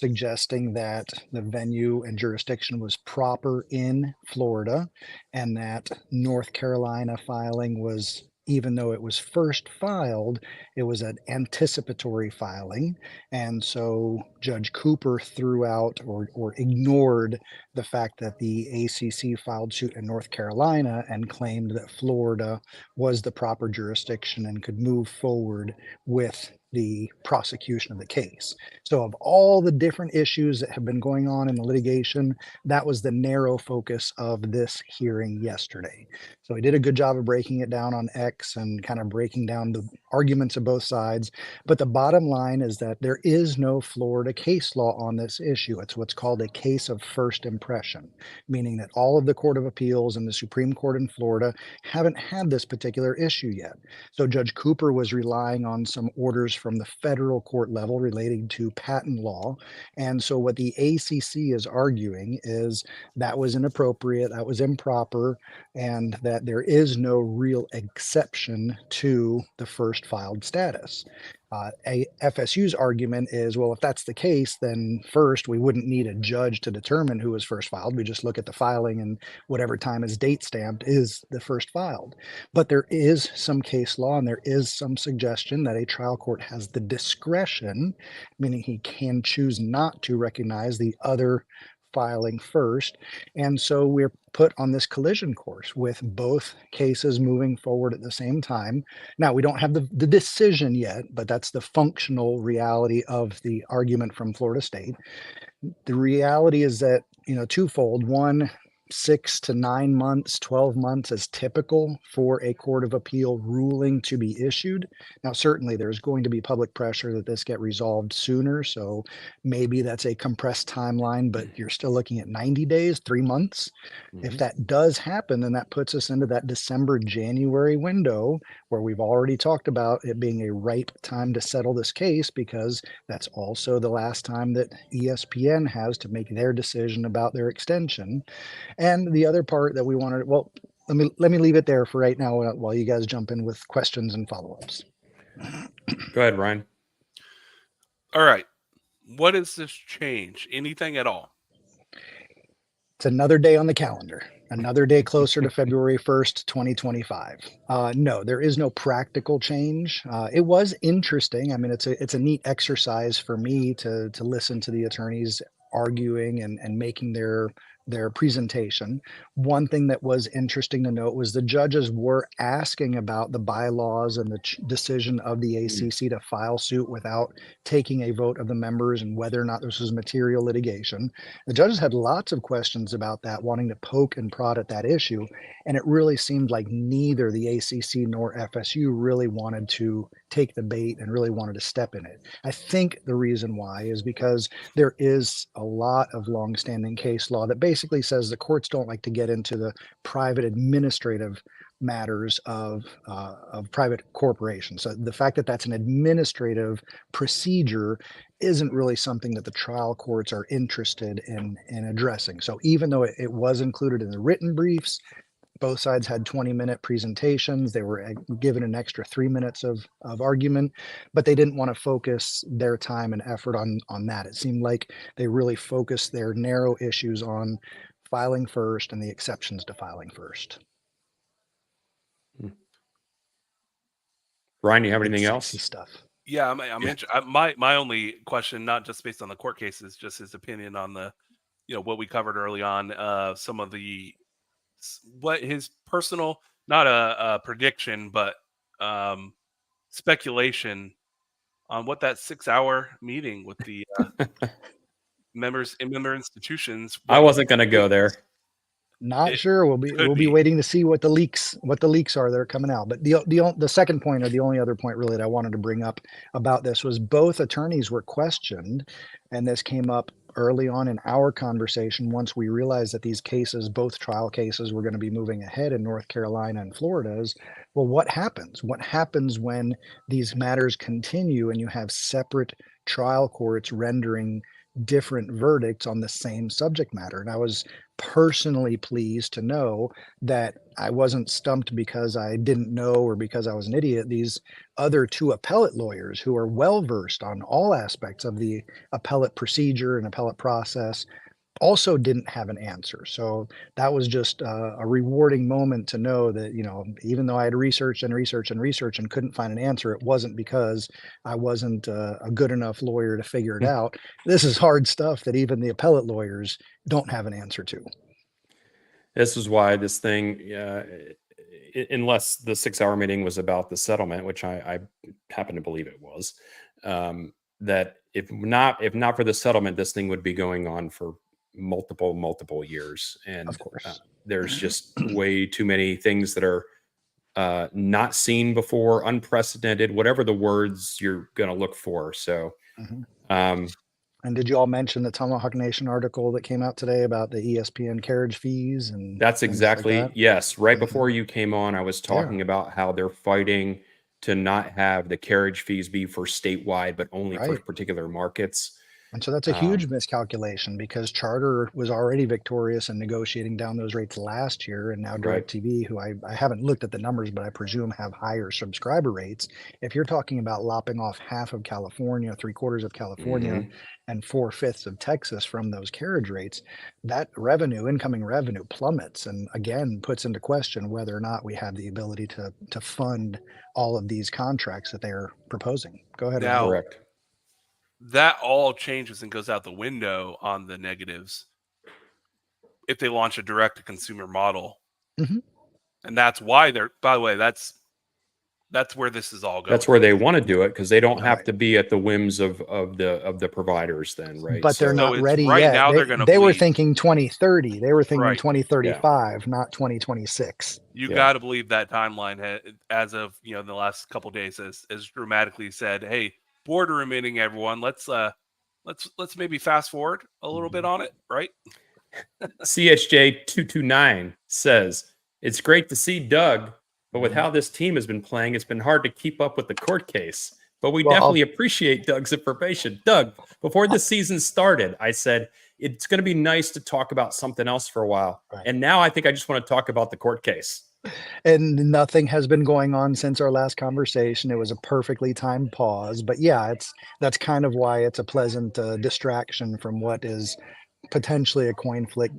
suggesting that the venue and jurisdiction was proper in Florida, and that North Carolina filing was, even though it was first filed, it was an anticipatory filing. And so Judge Cooper threw out or ignored the fact that the ACC filed suit in North Carolina and claimed that Florida was the proper jurisdiction and could move forward with the prosecution of the case. So of all the different issues that have been going on in the litigation, that was the narrow focus of this hearing yesterday. So he did a good job of breaking it down on X and kind of breaking down the arguments of both sides. But the bottom line is that there is no Florida case law on this issue. It's what's called a case of first impression, meaning that all of the Court of Appeals and the Supreme Court in Florida haven't had this particular issue yet. So Judge Cooper was relying on some orders from the federal court level relating to patent law. And so what the ACC is arguing is that was inappropriate, that was improper, and that there is no real exception to the first filed status. FSU's argument is, well, if that's the case, then first we wouldn't need a judge to determine who was first filed. We just look at the filing and whatever time is date stamped is the first filed. But there is some case law and there is some suggestion that a trial court has the discretion, meaning he can choose not to recognize the other filing first. And so we're put on this collision course with both cases moving forward at the same time. Now, we don't have the decision yet, but that's the functional reality of the argument from Florida State. The reality is that, twofold. One, 6 to 9 months, 12 months is typical for a court of appeal ruling to be issued. Now, certainly there's going to be public pressure that this get resolved sooner. So maybe that's a compressed timeline, but you're still looking at 90 days, 3 months. If that does happen, then that puts us into that December, January window where we've already talked about it being a ripe time to settle this case, because that's also the last time that ESPN has to make their decision about their extension. And the other part that we wanted, well, let me leave it there for right now while you guys jump in with questions and follow-ups. Go ahead, Ryan. All right. What does this change? Anything at all? It's another day on the calendar, another day closer to February 1st, 2025. No, there is no practical change. It was interesting. I mean, it's a neat exercise for me to listen to the attorneys arguing and making their presentation. One thing that was interesting to note was the judges were asking about the bylaws and the decision of the ACC to file suit without taking a vote of the members and whether or not this was material litigation. The judges had lots of questions about that, wanting to poke and prod at that issue. And it really seemed like neither the ACC nor FSU really wanted to take the bait and really wanted to step in it. I think the reason why is because there is a lot of longstanding case law that basically says the courts don't like to get into the private administrative matters of private corporations. So the fact that that's an administrative procedure isn't really something that the trial courts are interested in addressing. So even though it was included in the written briefs, both sides had 20-minute presentations. They were given an extra 3 minutes of argument, but they didn't want to focus their time and effort on that. It seemed like they really focused their narrow issues on filing first and the exceptions to filing first. Ryan, you have anything else? Stuff. Yeah, my only question, not just based on the court cases, just his opinion on the, what we covered early on, some of the, what his personal, not a prediction, but speculation on what that 6-hour meeting with the members in member institutions. I wasn't going to go there. Not sure. We'll be waiting to see what the leaks are that are coming out. But the second point, or the only other point really that I wanted to bring up about this, was both attorneys were questioned, and this came up early on in our conversation once we realized that these cases, both trial cases, were going to be moving ahead in North Carolina and Florida. Is, well, what happens? What happens when these matters continue and you have separate trial courts rendering different verdicts on the same subject matter? And I was personally pleased to know that I wasn't stumped because I didn't know or because I was an idiot. These other two appellate lawyers who are well versed on all aspects of the appellate procedure and appellate process also didn't have an answer. So that was just a rewarding moment to know that, even though I had researched and couldn't find an answer, it wasn't because I wasn't a good enough lawyer to figure it out. This is hard stuff that even the appellate lawyers don't have an answer to. This is why this thing, unless the 6-hour meeting was about the settlement, which I happen to believe it was, that if not for the settlement, this thing would be going on for multiple years. And Of course. there's just way too many things that are not seen before, unprecedented, whatever the words you're going to look for. So, And did you all mention the Tomahawk Nation article that came out today about the ESPN carriage fees? And that's things exactly, like that? yes. Right Mhm. before you came on, I was talking about how they're fighting to not have the carriage fees be for statewide, but only for Right. particular markets. And so that's a huge miscalculation because Charter was already victorious in negotiating down those rates last year. And now Right. DirecTV, who I haven't looked at the numbers, but I presume have higher subscriber rates. If you're talking about lopping off half of California, 3/4 of California, Mhm. and 4/5 of Texas from those carriage rates, that revenue, incoming revenue plummets, and again puts into question whether or not we have the ability to fund all of these contracts that they're proposing. Go ahead, Ryan. Now, Correct. that all changes and goes out the window on the negatives if they launch a direct-to-consumer model. Mhm. And that's why they're, by the way, that's where this is all going. That's where they want to do it because they don't have Right. to be at the whims of the providers then, right? But they're So- not it's ready right yet. now they're gonna They were bleed. thinking 2030. They were thinking Right. 2035, not 2026. You Yeah. got to believe that timeline as of the last couple of days has dramatically said, "Hey, border meeting, everyone. Let's maybe fast forward a little bit on it, right?" CHJ229 says, it's great to see Doug, but with how this team has been playing, it's been hard to keep up with the court case. But we Well, definitely appreciate Doug's information. Doug, before the season started, I said, it's going to be nice to talk about something else for a while. Right. And now I think I just want to talk about the court case. And nothing has been going on since our last conversation. It was a perfectly timed pause, but yeah, that's kind of why it's a pleasant distraction from what is potentially a coin flip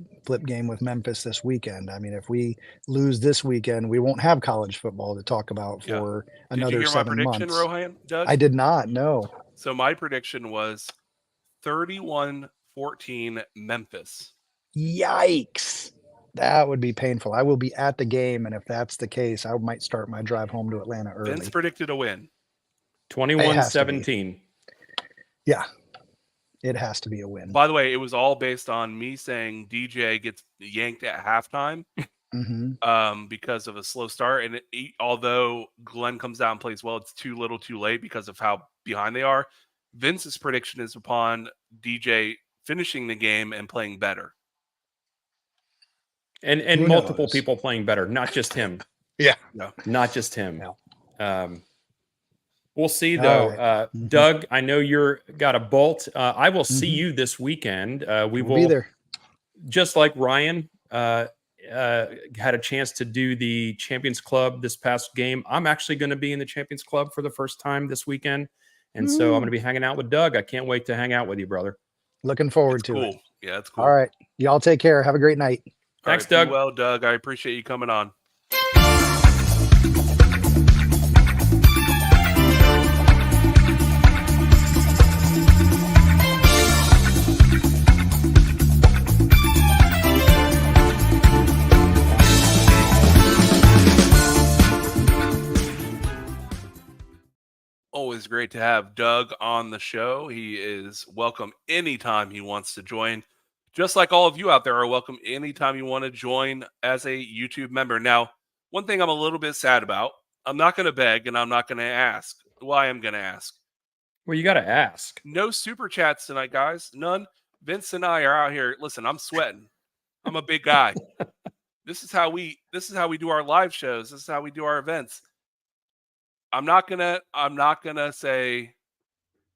game with Memphis this weekend. I mean, if we lose this weekend, we won't have college football to talk about Yeah. for Did you another hear my 7 prediction, months. Rohan? Doug? I did not. No. So my prediction was 31-14 Memphis. Yikes. That would be painful. I will be at the game, and if that's the case, I might start my drive home to Atlanta early. Vince predicted a win. 21-17. Yeah. It has to be a win. By the way, it was all based on me saying DJ gets yanked at halftime because of a slow start. And although Glenn comes out and plays well, it's too little too late because of how behind they are. Vince's prediction is upon DJ finishing the game and playing better. And Who multiple knows? people playing better, not just him. Yeah. Not just him. Yeah. We'll see, All though. right. Doug, I know you're got a bolt. I will see you this weekend. We will be there. Just like Ryan had a chance to do the Champions Club this past game. I'm actually going to be in the Champions Club for the first time this weekend. And so I'm going to be hanging out with Doug. I can't wait to hang out with you, brother. Looking forward It's to cool. it. Yeah, it's cool. All right. Y'all take care. Have a great night. Thanks, All right, Doug. be well, Doug. I appreciate you coming on. Always great to have Doug on the show. He is welcome anytime he wants to join. Just like all of you out there are welcome anytime you want to join as a YouTube member. Now, one thing I'm a little bit sad about, I'm not going to beg and I'm not going to ask. Well, I am going to ask. Well, you got to ask. No super chats tonight, guys. None. Vince and I are out here. Listen, I'm sweating. I'm a big guy. This is how we do our live shows. This is how we do our events. I'm not gonna say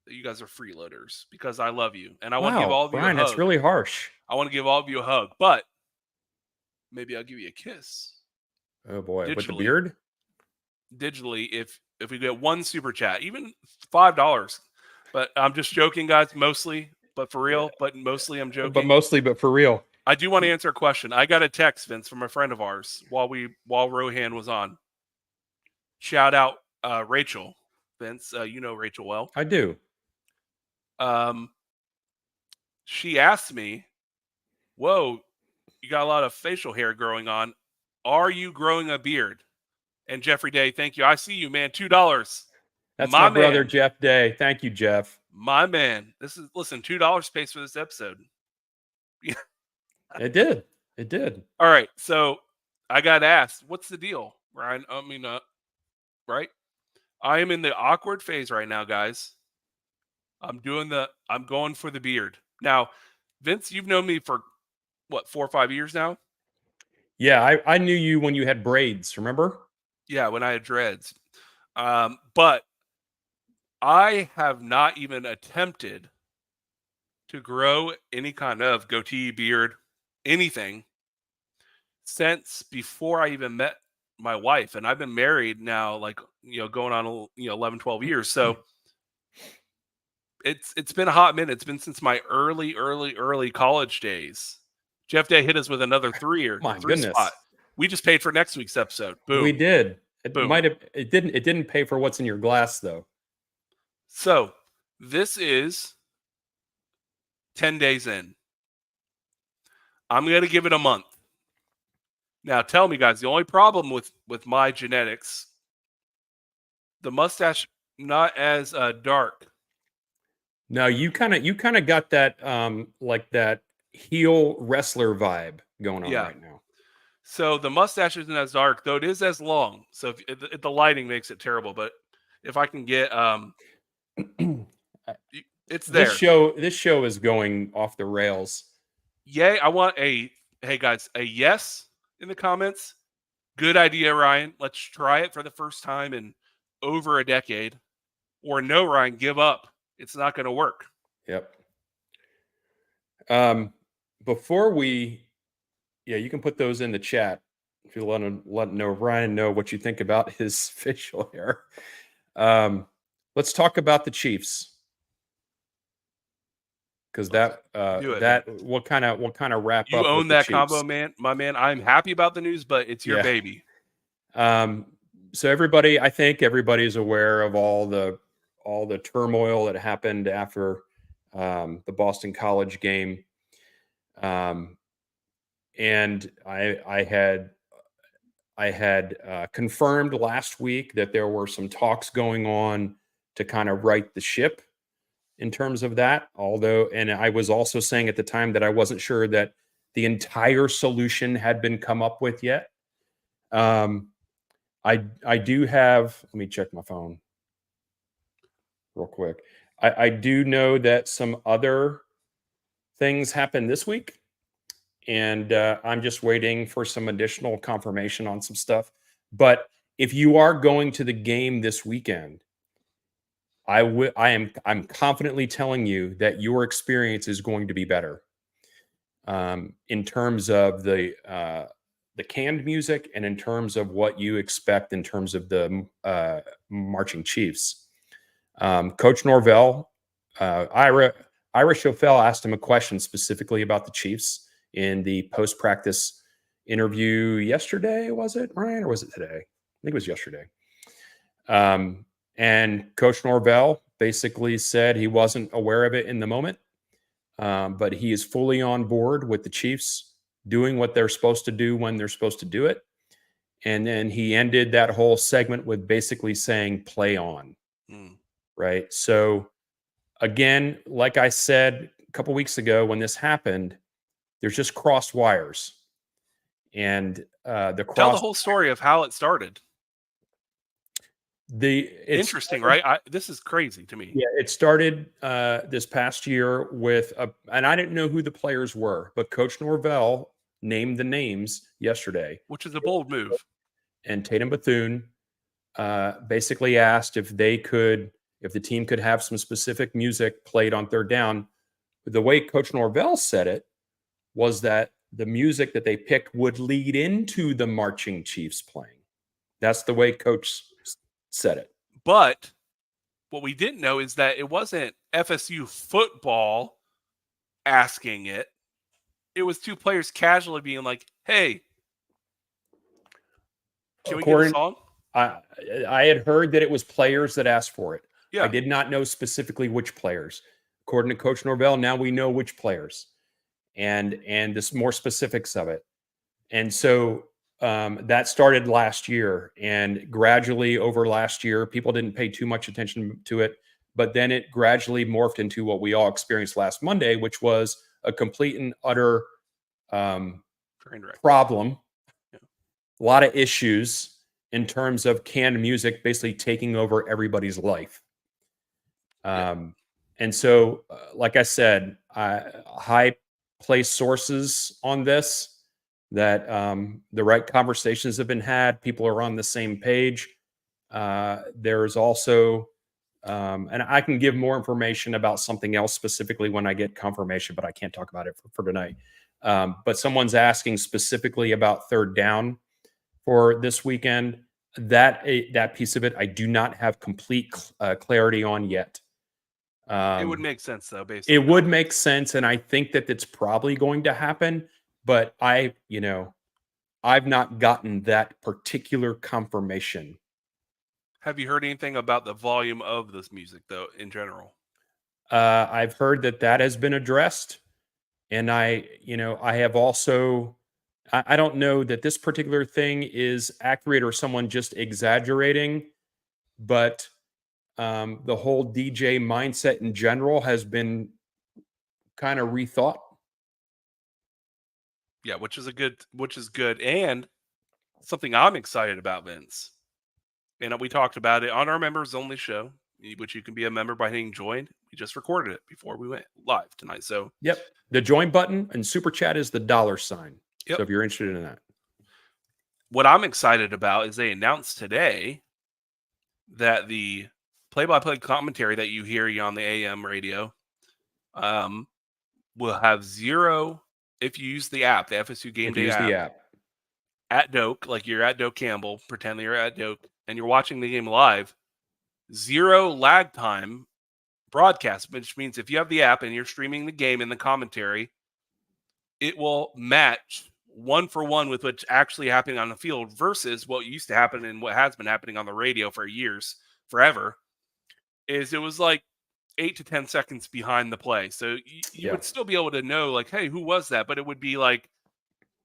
that you guys are freeloaders because I love you and I want to give all of you Brian, a hug. that's really harsh. I want to give all of you a hug, but maybe I'll give you a kiss Oh boy, with the Digitally. beard. digitally if we get one super chat, even $5. But I'm just joking, guys. Mostly, but for real. But mostly, I'm joking. But for real. I do want to answer a question. I got a text, Vince, from a friend of ours while Rohan was on. Shout out Rachel, Vince. You know Rachel well. I do. She asked me, "Whoa, you got a lot of facial hair growing on. Are you growing a beard?" And Jeffrey Day, thank you. I see you, man. $2. That's my brother, man. Jeff Day. Thank you, Jeff. My man. Listen, $2 pays for this episode. It did. It did. All right. So I got asked, what's the deal, Ryan? I mean, right? I am in the awkward phase right now, guys. I'm going for the beard. Now, Vince, you've known me for what, 4 or 5 years now? Yeah, I knew you when you had braids, remember? Yeah, when I had dreads. But I have not even attempted to grow any kind of goatee, beard, anything since before I even met my wife. And I've been married now, like, going on, 11, 12 years. So it's been a hot minute. It's been since my early college days. Jeff Day hit us with another three goodness. spot. We just paid for next week's episode. Boom. We did. Boom. It didn't pay for what's in your glass though. So this is 10 days in. I'm going to give it a month. Now tell me, guys, the only problem with my genetics, the mustache not as dark. No, you kind of got that like that heel wrestler vibe going on right now. So the mustache isn't as dark, though it is as long. So if the lighting makes it terrible, but if I can get it's there. This show is going off the rails. Yay, I want hey guys, a yes in the comments. Good idea, Ryan. Let's try it for the first time in over a decade. Or no, Ryan, give up. It's not going to work. Yep. Before we, you can put those in the chat if you let Ryan know what you think about his facial hair. Let's talk about the Chiefs, because we'll kind of wrap up. You own with the that Chiefs. combo, man, my man. I'm happy about the news, but it's your baby. So I think everybody is aware of all the turmoil that happened after the Boston College game. And I had confirmed last week that there were some talks going on to kind of right the ship in terms of that. And I was also saying at the time that I wasn't sure that the entire solution had been come up with yet. I do have, let me check my phone real quick. I do know that some other things happened this week, and I'm just waiting for some additional confirmation on some stuff. But if you are going to the game this weekend, I'm confidently telling you that your experience is going to be better in terms of the canned music and in terms of what you expect in terms of the marching Chiefs. Coach Norvell, Ira Schofel asked him a question specifically about the Chiefs in the post-practice interview yesterday. Was it, Ryan, or was it today? I think it was yesterday. And Coach Norvell basically said he wasn't aware of it in the moment, but he is fully on board with the Chiefs doing what they're supposed to do when they're supposed to do it. And then he ended that whole segment with basically saying, play on. Right. So again, like I said a couple weeks ago when this happened, there's just crossed wires. And tell the whole story of how it started. It's interesting, right? This is crazy to me. Yeah, it started this past year with and I didn't know who the players were, but Coach Norvell named the names yesterday, which is a bold move. And Tatum Bethune basically asked if the team could have some specific music played on third down. The way Coach Norvell said it was that the music that they picked would lead into the marching Chiefs playing. That's the way Coach said it. But what we didn't know is that it wasn't FSU football asking it. It was two players casually being like, hey, can we get a song? I had heard that it was players that asked for it. Yeah. I did not know specifically which players. According to Coach Norvell, now we know which players and this more specifics of it. And so that started last year, and gradually over last year, people didn't pay too much attention to it, but then it gradually morphed into what we all experienced last Monday, which was a complete and utter Train wreck. problem. Yeah. A lot of issues in terms of canned music basically taking over everybody's life. And so, like I said, high place sources on this, that the right conversations have been had. People are on the same page. There's also, and I can give more information about something else specifically when I get confirmation, but I can't talk about it for tonight. But someone's asking specifically about third down for this weekend. That piece of it, I do not have complete clarity on yet. It would make sense though, based. It would make sense, and I think that it's probably going to happen. But I've not gotten that particular confirmation. Have you heard anything about the volume of this music though, in general? I've heard that has been addressed, and I have also. I don't know that this particular thing is accurate or someone just exaggerating, but the whole DJ mindset in general has been kind of rethought. Yeah, which is good, and something I'm excited about, Vince. And we talked about it on our members only show, which you can be a member by hitting join. We just recorded it before we went live tonight. So yep, the join button and super chat is the $sign. Yep. So if you're interested in that, what I'm excited about is they announced today that the play-by-play commentary that you hear on the AM radio will have zero if you use the app, the FSU Game Day app. At Doak, like you're at Doak Campbell, pretend that you're at Doak, and you're watching the game live, zero lag time broadcast, which means if you have the app and you're streaming the game in the commentary, it will match 1-for-1 with what's actually happening on the field versus what used to happen and what has been happening on the radio for years, forever, is it was like 8 to 10 seconds behind the play. So you would still be able to know, like, hey, who was that? But it would be like,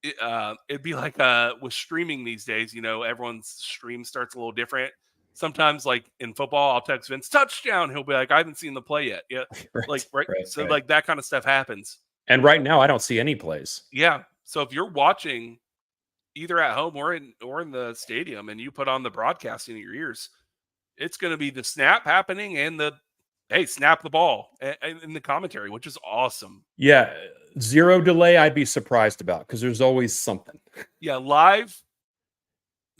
it'd be like with streaming these days, everyone's stream starts a little different. Sometimes, like in football, I'll text Vince, touchdown. He'll be like, I haven't seen the play yet. Yeah. Like that kind of stuff happens. And right now, I don't see any plays. Yeah. So if you're watching either at home or in the stadium and you put on the broadcasting in your ears, it's going to be the snap happening and the, hey, snap the ball in the commentary, which is awesome. Yeah. Zero delay, I'd be surprised about because there's always something. Yeah. Live,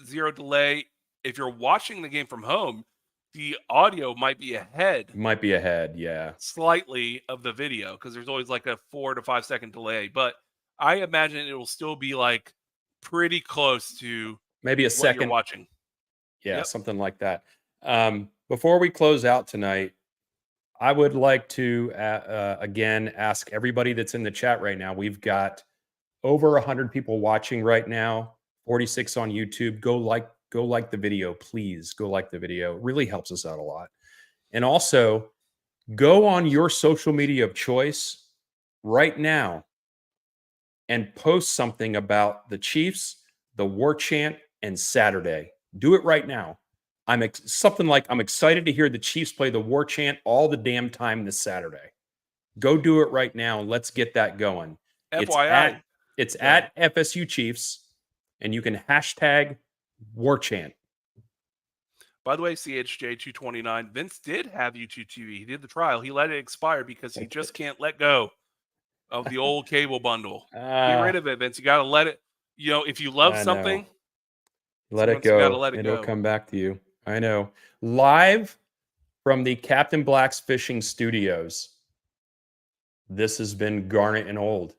zero delay. If you're watching the game from home, the audio might be ahead. Yeah. Slightly of the video because there's always like a 4 to 5 second delay. But I imagine it will still be like pretty close to maybe a second you're watching. Yeah, something like that. Before we close out tonight, I would like to again ask everybody that's in the chat right now. We've got over 100 people watching right now, 46 on YouTube. Go like the video, please. Go like the video. It really helps us out a lot. And also, go on your social media of choice right now and post something about the Chiefs, the war chant, and Saturday. Do it right now. Something like, I'm excited to hear the Chiefs play the war chant all the damn time this Saturday. Go do it right now and let's get that going. FYI. It's at FSU Chiefs, and you can hashtag war chant. By the way, CHJ229, Vince did have YouTube TV. He did the trial. He let it expire because he just can't let go of the old cable bundle. Get rid of it, Vince. You got to let it. If you love something, let it go. It'll come back to you. I know. Live from the Captain Black's Fishing Studios, this has been Garnet and Old.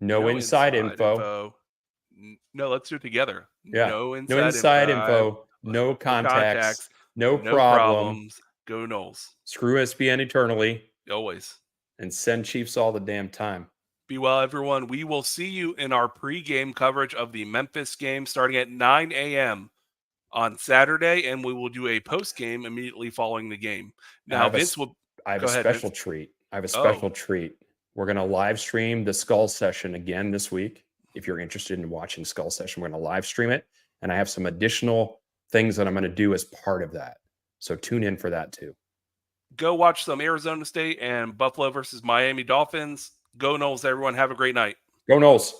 No inside info. No, let's do it together. Yeah. No inside info. No contacts. No problems. Go Noles. Screw ESPN eternally. Always. And send Chiefs all the damn time. Be well, everyone. We will see you in our pregame coverage of the Memphis game starting at 9 a.m. on Saturday, and we will do a post-game immediately following the game. Now, Vince will... I have a special treat. We're going to live stream the Skull session again this week. if you're interested in watching Skull Session. We're going to live stream it, and I have some additional things that I'm going to do as part of that. So tune in for that too. Go watch some Arizona State and Buffalo versus Miami Dolphins. Go Noles, everyone. Have a great night. Go Noles.